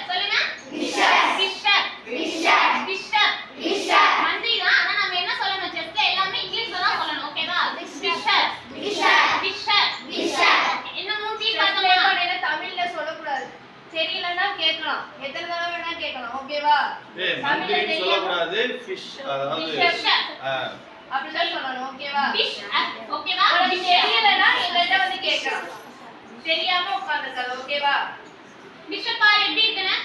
சொல்லுங்க ஃபிஷர் நன்றி தான். ஆனா நம்ம என்ன சொல்லணும், செஸ்ல எல்லாமே இங்கிலீஷ்ல தான் சொல்லணும். ஓகேவா? ஃபிஷர் என்ன மூணு டீ பார்த்தோமா? தமிழ்ல சொல்லக்கூடாது. தெரியலன்னா கேட்கலாம், எத்தனை தடவை வேணா கேட்கலாம். ஓகேவா? தமிழ்ல சொல்லக்கூடாது. ஃபிஷ் அதாவது அப்படிதான் சொல்லணும். ஓகேவா? ஃபிஷ் ஓகேவா? தெரியலன்னா எங்கள்கிட்ட வந்து கேட்கலாம். தெரியாம உட்காந்துருக்காது. ஓகேவா? ஃபிஷர் பாரு எப்படி இருக்குன்னு.